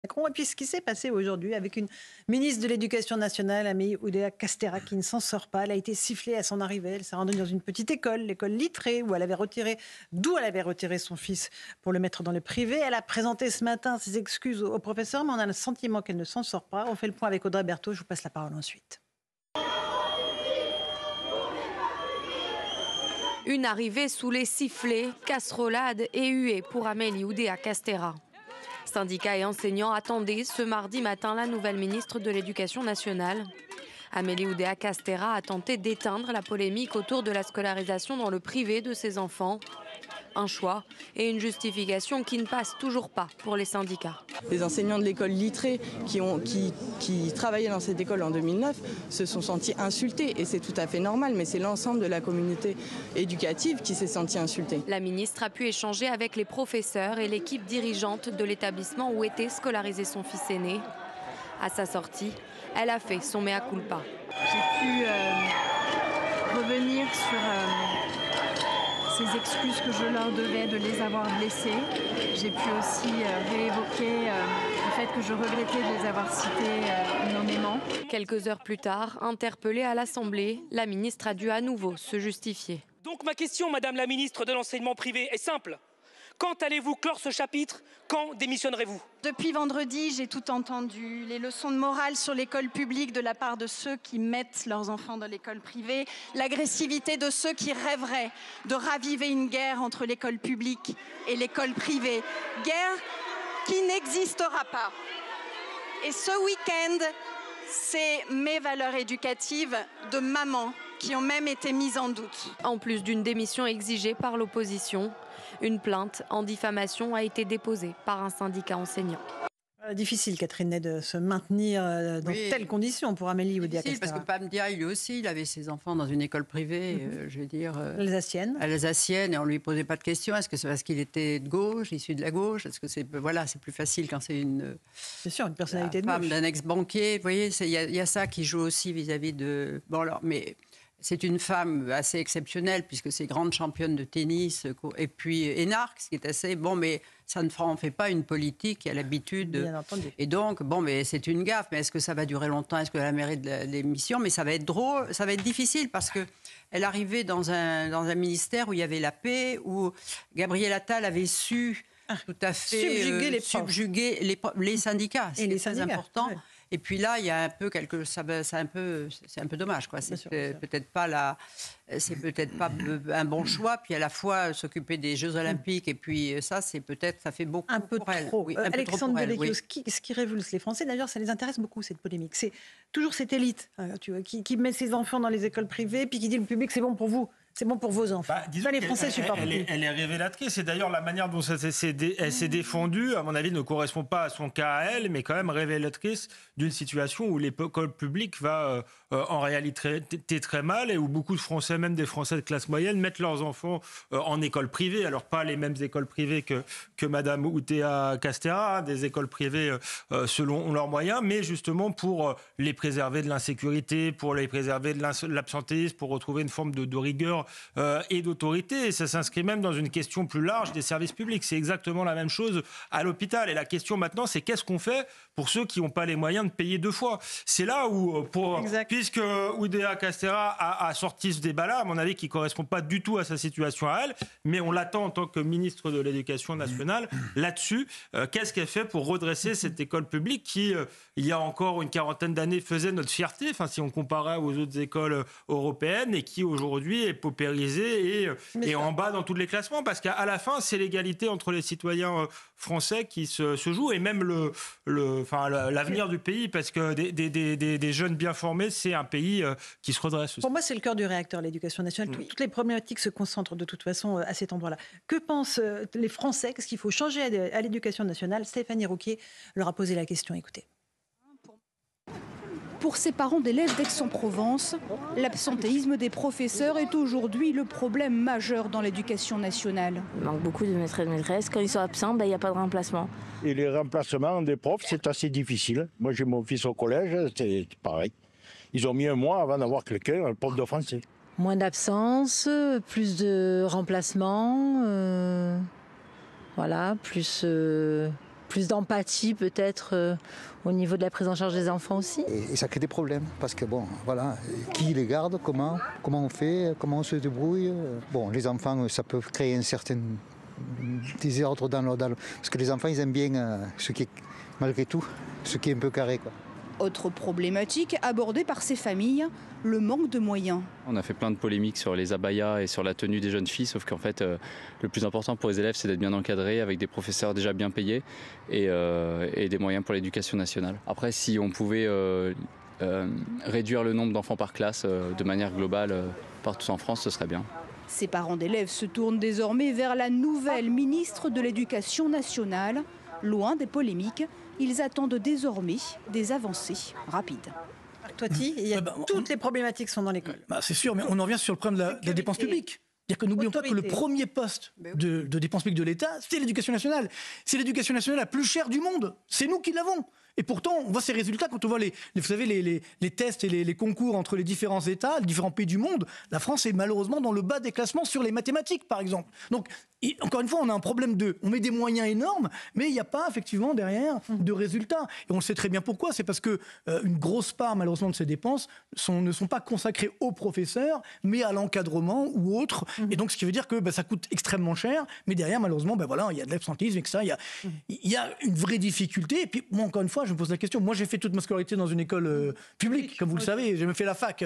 Macron. Et puis ce qui s'est passé aujourd'hui avec une ministre de l'Éducation nationale, Amélie Oudéa-Castéra, qui ne s'en sort pas. Elle a été sifflée à son arrivée. Elle s'est rendue dans une petite école, l'école Littré, d'où elle avait retiré son fils pour le mettre dans le privé. Elle a présenté ce matin ses excuses au professeur, mais on a le sentiment qu'elle ne s'en sort pas. On fait le point avec Audrey Berthaud. Je vous passe la parole ensuite. Une arrivée sous les sifflets, casserolades et huées pour Amélie Oudéa-Castéra. Syndicats et enseignants attendaient ce mardi matin la nouvelle ministre de l'Éducation nationale. Amélie Oudéa-Castéra a tenté d'éteindre la polémique autour de la scolarisation dans le privé de ses enfants. Un choix et une justification qui ne passent toujours pas pour les syndicats. Les enseignants de l'école Littré qui travaillaient dans cette école en 2009 se sont sentis insultés et c'est tout à fait normal, mais c'est l'ensemble de la communauté éducative qui s'est sentie insultée. La ministre a pu échanger avec les professeurs et l'équipe dirigeante de l'établissement où était scolarisé son fils aîné. À sa sortie, elle a fait son mea culpa. J'ai pu revenir sur ces excuses que je leur devais de les avoir blessés. J'ai pu aussi réévoquer le fait que je regrettais de les avoir cités nommément. Quelques heures plus tard, interpellée à l'Assemblée, la ministre a dû à nouveau se justifier. Donc ma question, Madame la ministre de l'Enseignement privé, est simple. Quand allez-vous clore ce chapitre? Quand démissionnerez-vous? Depuis vendredi, j'ai tout entendu. Les leçons de morale sur l'école publique de la part de ceux qui mettent leurs enfants dans l'école privée, l'agressivité de ceux qui rêveraient de raviver une guerre entre l'école publique et l'école privée. Guerre qui n'existera pas. Et ce week-end, c'est mes valeurs éducatives de maman qui ont même été mises en doute. En plus d'une démission exigée par l'opposition, une plainte en diffamation a été déposée par un syndicat enseignant. Difficile, Catherine Ney, de se maintenir dans telles conditions pour Amélie Oudéa-Castéra. Parce que Pam Ndiaye, lui aussi, il avait ses enfants dans une école privée, je veux dire... Alsacienne, et on ne lui posait pas de questions. Est-ce que c'est parce qu'il était de gauche, issu de la gauche? Est-ce que c'est... Voilà, c'est plus facile quand c'est une... Bien sûr, une personnalité de femme gauche. d'un ex-banquier. Vous voyez, il y a ça qui joue aussi vis-à-vis de... Bon, alors, mais... C'est une femme assez exceptionnelle puisque c'est grande championne de tennis et puis énarque, ce qui est assez bon, mais ça ne en fait pas une politique qui a l'habitude. Bien entendu. Et donc, bon, mais c'est une gaffe. Mais est-ce que ça va durer longtemps? Est-ce qu'elle a mérite l'émission? Mais ça va être drôle, ça va être difficile parce que elle arrivait dans un ministère où il y avait la paix, où Gabriel Attal avait su tout à fait subjuguer les syndicats. C'est très important. Ouais. Et puis là, il y a un peu c'est un peu dommage, quoi. C'est peut-être pas un bon choix. Puis à la fois s'occuper des Jeux Olympiques et puis ça fait beaucoup un peu pour elle. trop. Oui, Alexandre Devecchio, ce qui révulse les Français, d'ailleurs, ça les intéresse beaucoup cette polémique. C'est toujours cette élite qui met ses enfants dans les écoles privées, puis qui dit le public c'est bon pour vous. C'est bon pour vos enfants. Ça, les Français supportent. Elle est révélatrice. Et d'ailleurs, la manière dont elle s'est défendue, à mon avis, ne correspond pas à son cas à elle, mais quand même révélatrice d'une situation où l'école publique va en réalité très mal et où beaucoup de Français, même des Français de classe moyenne, mettent leurs enfants en école privée. Alors, pas les mêmes écoles privées que Mme Oudéa-Castéra, hein, des écoles privées selon leurs moyens, mais justement pour les préserver de l'insécurité, pour les préserver de l'absentéisme, pour retrouver une forme de rigueur et d'autorité. Et ça s'inscrit même dans une question plus large des services publics. C'est exactement la même chose à l'hôpital. Et la question maintenant, c'est qu'est-ce qu'on fait pour ceux qui n'ont pas les moyens de payer deux fois? C'est là où, puisque Oudéa-Castéra a sorti ce débat-là, à mon avis, qui ne correspond pas du tout à sa situation à elle, mais on l'attend en tant que ministre de l'Éducation nationale là-dessus. Qu'est-ce qu'elle fait pour redresser cette école publique qui, il y a encore une quarantaine d'années, faisait notre fierté, enfin, si on comparait aux autres écoles européennes, et qui aujourd'hui est paupérisée et en bas dans tous les classements, parce qu'à la fin, c'est l'égalité entre les citoyens français qui se joue, et même l'avenir du pays, parce que des jeunes bien formés, c'est un pays qui se redresse aussi. Pour moi, c'est le cœur du réacteur, l'éducation nationale. Toutes les problématiques se concentrent de toute façon à cet endroit-là. Que pensent les Français? Qu'est-ce qu'il faut changer à l'éducation nationale? Stéphanie Rouquier leur a posé la question. Écoutez. Pour ces parents d'élèves d'Aix-en-Provence, l'absentéisme des professeurs est aujourd'hui le problème majeur dans l'éducation nationale. Il manque beaucoup de maîtres et de maîtresses. Quand ils sont absents, il n'y a pas de remplacement. Et les remplacements des profs, c'est assez difficile. Moi, j'ai mon fils au collège, c'est pareil. Ils ont mis un mois avant d'avoir quelqu'un, un prof de français. Moins d'absence, plus de remplacements, voilà, plus plus d'empathie peut-être au niveau de la prise en charge des enfants aussi. Et ça crée des problèmes parce que bon, voilà, qui les garde, comment on fait, comment on se débrouille. Bon, les enfants, ça peut créer un certain désordre parce que les enfants, ils aiment bien ce qui est, malgré tout, ce qui est un peu carré, quoi. Autre problématique abordée par ces familles, le manque de moyens. On a fait plein de polémiques sur les abayas et sur la tenue des jeunes filles, sauf qu'en fait, le plus important pour les élèves, c'est d'être bien encadrés, avec des professeurs déjà bien payés et des moyens pour l'éducation nationale. Après, si on pouvait réduire le nombre d'enfants par classe de manière globale partout en France, ce serait bien. Ces parents d'élèves se tournent désormais vers la nouvelle ministre de l'Éducation nationale. Loin des polémiques, ils attendent désormais des avancées rapides. Toiti, toutes les problématiques sont dans l'école. C'est sûr, mais on en revient sur le problème de la dépense publique. C'est-à-dire que n'oublions pas que le premier poste de dépense publique de l'État, c'est l'éducation nationale. C'est l'éducation nationale la plus chère du monde. C'est nous qui l'avons. Et pourtant, on voit ces résultats quand on voit vous savez, les tests et les concours entre les différents États, les différents pays du monde. La France est malheureusement dans le bas des classements sur les mathématiques, par exemple. Donc, encore une fois, on a un problème on met des moyens énormes, mais il n'y a pas effectivement derrière de résultats. Et on le sait très bien pourquoi. C'est parce que une grosse part, malheureusement, de ces dépenses ne sont pas consacrées aux professeurs, mais à l'encadrement ou autres. Et donc, ce qui veut dire que ça coûte extrêmement cher, mais derrière, malheureusement, il y a de l'absentisme et que ça, il y a une vraie difficulté. Et puis, moi, encore une fois, je me pose la question. Moi, j'ai fait toute ma scolarité dans une école publique, comme vous le savez. J'ai même fait la fac,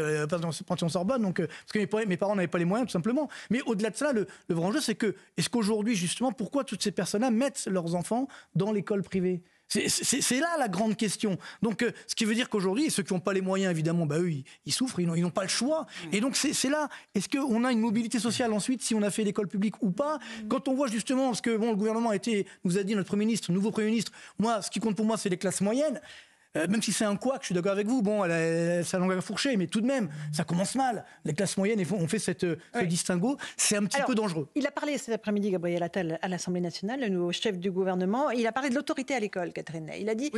Panthéon-Sorbonne, donc parce que mes parents n'avaient pas les moyens, tout simplement. Mais au-delà de cela, le vrai enjeu, c'est que est-ce qu'aujourd'hui, justement, pourquoi toutes ces personnes-là mettent leurs enfants dans l'école privée ? C'est là la grande question. Donc, ce qui veut dire qu'aujourd'hui, ceux qui n'ont pas les moyens, évidemment, eux, ils souffrent, ils n'ont pas le choix. Et donc, c'est là, est-ce qu'on a une mobilité sociale ensuite, si on a fait l'école publique ou pas ? Quand on voit justement, parce que le gouvernement nous a dit, notre nouveau Premier ministre, moi, ce qui compte pour moi, c'est les classes moyennes. Même si c'est un couac, je suis d'accord avec vous, ça longue à fourcher, mais tout de même, ça commence mal. Les classes moyennes ont fait ce distinguo, c'est un petit peu dangereux. Il a parlé cet après-midi, Gabriel Attal, à l'Assemblée nationale, le nouveau chef du gouvernement. Il a parlé de l'autorité à l'école, Catherine Ney. Il a dit,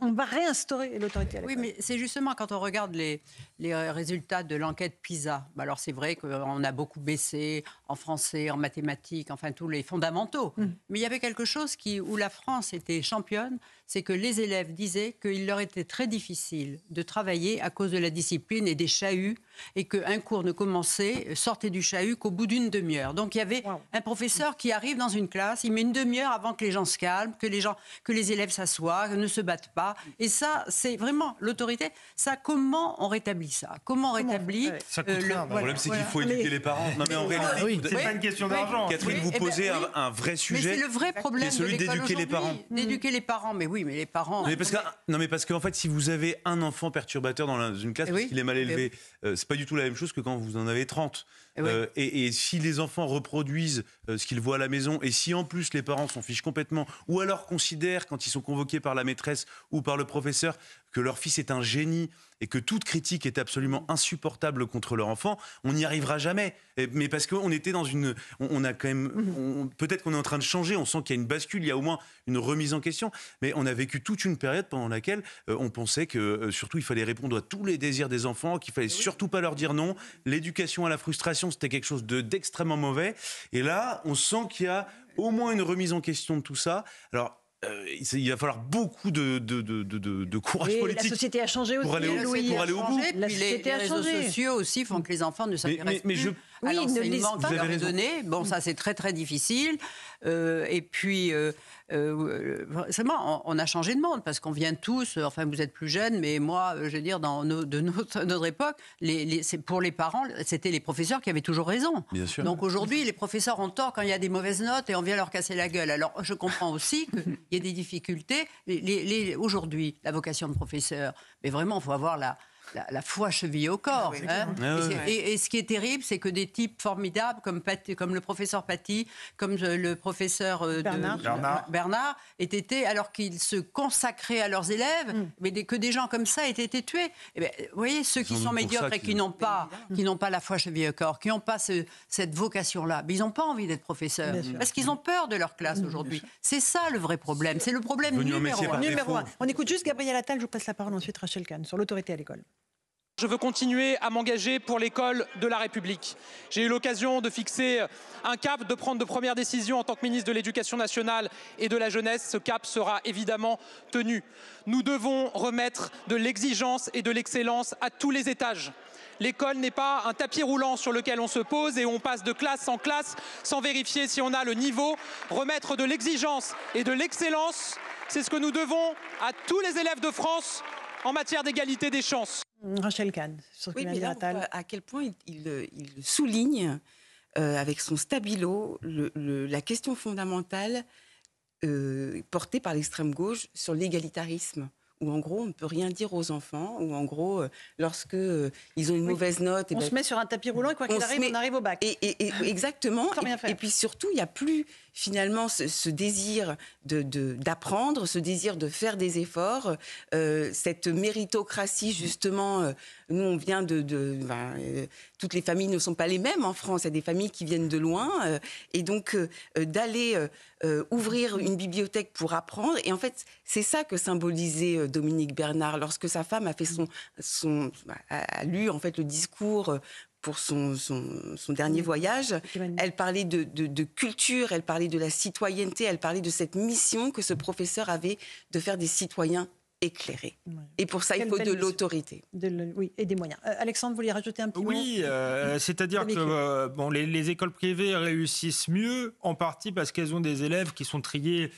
on va réinstaurer l'autorité à l'école. Oui, mais c'est justement quand on regarde les résultats de l'enquête PISA. Alors c'est vrai qu'on a beaucoup baissé en français, en mathématiques, enfin tous les fondamentaux. Mais il y avait quelque chose où la France était championne, c'est que les élèves disaient qu'il leur était très difficile de travailler à cause de la discipline et des chahuts, et qu'un cours ne sortait du chahut qu'au bout d'une demi-heure. Donc il y avait un professeur qui arrive dans une classe, il met une demi-heure avant que les gens se calment, que les élèves s'assoient, ne se battent pas. Et ça, c'est vraiment l'autorité. Ça, comment on rétablit ça ? Comment on rétablit ça coûte rien. Le problème, c'est qu'il faut éduquer les parents. Non, mais en réalité, c'est pas une question d'argent. Catherine, vous posez un vrai sujet. Mais c'est le vrai problème de celui d'éduquer les parents. D'éduquer les parents, mais oui, mais les parents. Parce qu'en fait, si vous avez un enfant perturbateur dans une classe parce qu'il est mal élevé, c'est pas du tout la même chose que quand vous en avez 30. Et si les enfants reproduisent ce qu'ils voient à la maison, et si en plus les parents s'en fichent complètement, ou alors considèrent, quand ils sont convoqués par la maîtresse ou par le professeur, que leur fils est un génie et que toute critique est absolument insupportable contre leur enfant, on n'y arrivera jamais. Mais parce qu'on était dans on a quand même... peut-être qu'on est en train de changer, on sent qu'il y a une bascule, il y a au moins une remise en question, mais on a vécu toute une période pendant laquelle on pensait que surtout il fallait répondre à tous les désirs des enfants, qu'il fallait surtout pas leur dire non. L'éducation à la frustration, c'était quelque chose d'extrêmement mauvais. Et là, on sent qu'il y a au moins une remise en question de tout ça. Alors, il va falloir beaucoup de courage politique. La société a changé aussi. Pour aller au bout. Les réseaux sociaux aussi font que les enfants ne s'intéressent plus à l'enseignement que vous leur avez donné. Bon, ça c'est très très difficile. Et puis, on a changé de monde parce qu'on vient tous, enfin vous êtes plus jeunes, mais moi, je veux dire, dans notre époque, pour les parents, c'était les professeurs qui avaient toujours raison. Bien sûr. Donc aujourd'hui, les professeurs ont tort quand il y a des mauvaises notes et on vient leur casser la gueule. Alors je comprends aussi qu'il y a des difficultés. Aujourd'hui, la vocation de professeur, mais vraiment, il faut avoir la foi chevillée au corps. Et ce qui est terrible, c'est que des types formidables comme le professeur Paty, comme le professeur Bernard aient été, alors qu'ils se consacraient à leurs élèves, mais que des gens comme ça aient été tués. Et bien, vous voyez, ceux qui sont médiocres et qui n'ont pas la foi chevillée au corps, qui n'ont pas cette vocation-là, ils n'ont pas envie d'être professeurs. Parce qu'ils ont peur de leur classe aujourd'hui. C'est ça le vrai problème. C'est le problème numéro un. On écoute juste Gabriel Attal, je vous passe la parole ensuite Rachel Kahn sur l'autorité à l'école. Je veux continuer à m'engager pour l'école de la République. J'ai eu l'occasion de fixer un cap, de prendre de premières décisions en tant que ministre de l'Éducation nationale et de la jeunesse. Ce cap sera évidemment tenu. Nous devons remettre de l'exigence et de l'excellence à tous les étages. L'école n'est pas un tapis roulant sur lequel on se pose et on passe de classe en classe sans vérifier si on a le niveau. Remettre de l'exigence et de l'excellence, c'est ce que nous devons à tous les élèves de France en matière d'égalité des chances. Rachel Kahn, sur oui, mais là, on voit à quel point il souligne, avec son stabilo, la question fondamentale portée par l'extrême gauche sur l'égalitarisme. Où en gros, on ne peut rien dire aux enfants, où en gros, lorsque ils ont une mauvaise note... On se met sur un tapis roulant et quoi qu'il arrive, on arrive au bac. Exactement. Et puis surtout, il n'y a plus finalement ce désir d'apprendre, ce désir de faire des efforts, cette méritocratie justement. Nous, on vient toutes les familles ne sont pas les mêmes en France. Il y a des familles qui viennent de loin. Et donc, d'aller ouvrir une bibliothèque pour apprendre. Et en fait, c'est ça que symbolisait Dominique Bernard lorsque sa femme a fait a lu en fait le discours pour son dernier voyage. Elle parlait de culture, elle parlait de la citoyenneté, elle parlait de cette mission que ce professeur avait de faire des citoyens éclairés. Ouais. Et pour ça, il faut de l'autorité. Oui, et des moyens. Alexandre, vous voulez rajouter un petit mot ? Oui, c'est-à-dire que les écoles privées réussissent mieux, en partie parce qu'elles ont des élèves qui sont triés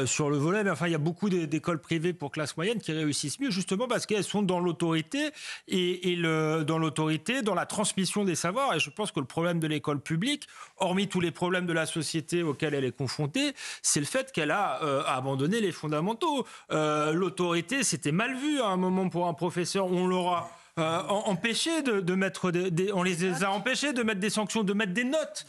sur le volet. Mais enfin, il y a beaucoup d'écoles privées pour classe moyenne qui réussissent mieux, justement parce qu'elles sont dans l'autorité dans l'autorité, dans la transmission des savoirs. Et je pense que le problème de l'école publique, hormis tous les problèmes de la société auxquels elle est confrontée, c'est le fait qu'elle a abandonné les fondamentaux. L'autorité, c'était mal vu à un moment pour un professeur. On l'aura empêché de mettre on les a empêchés de mettre des sanctions, de mettre des notes.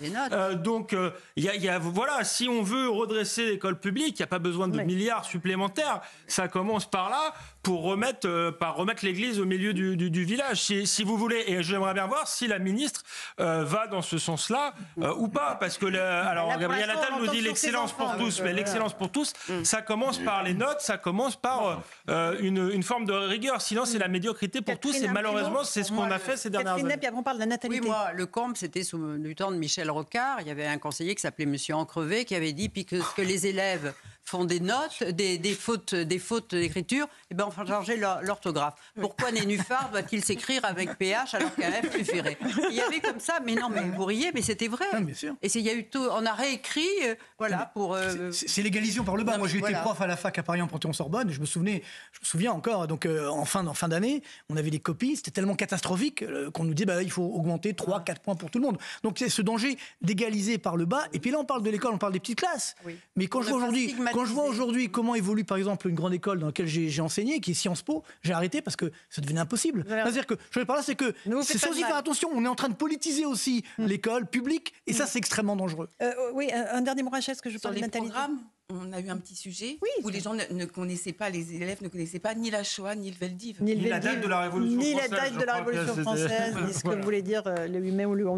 Donc, voilà, si on veut redresser l'école publique, il n'y a pas besoin de milliards supplémentaires. Ça commence par là, pour remettre l'église au milieu du village, si vous voulez. Et j'aimerais bien voir si la ministre va dans ce sens-là ou pas. Parce que, Gabriel Attal nous dit l'excellence pour tous, mais l'excellence pour tous, ça commence par les notes, ça commence par une forme de rigueur. Sinon, c'est la médiocrité pour tous. Et malheureusement, c'est ce qu'on a fait ces dernières années. Puis après, on parle de la natalité. Oui, moi, le comble, c'était du temps de Michel Rocard. Il y avait un conseiller qui s'appelait Monsieur Ancrevet qui avait dit que les élèves font des notes, des fautes d'écriture, et ben on va changer l'orthographe. Pourquoi Nénuphar doit-il s'écrire avec PH alors qu'un F suffirait ? Il y avait comme ça, mais non, mais vous riez, mais c'était vrai. Non, bien sûr. Et il y a eu tout, on a réécrit, voilà, pour. C'est l'égalisation par le bas. Moi, j'ai été prof à la fac à Paris en Panthéon-Sorbonne, et je me souviens encore. Donc, en fin d'année, on avait des copies. C'était tellement catastrophique qu'on nous dit, il faut augmenter 3-4 points pour tout le monde. Donc, c'est ce danger d'égaliser par le bas. Et puis là, on parle de l'école, on parle des petites classes. Oui. Mais quand je vois aujourd'hui comment évolue par exemple une grande école dans laquelle j'ai enseigné, qui est Sciences Po, j'ai arrêté parce que ça devenait impossible. C'est-à-dire que je veux par là, c'est que c'est aussi faire attention. On est en train de politiser aussi l'école publique, et ça, c'est extrêmement dangereux. Oui, un dernier mot, Rachel, que je parle de natalité. On a eu un petit sujet où les gens ne connaissaient pas, les élèves ne connaissaient pas ni la Shoah, ni le Veldiv. Ni la date de la Révolution française. Ni la date de la Révolution française, ni ce que voulait dire le 8 mai ou le 11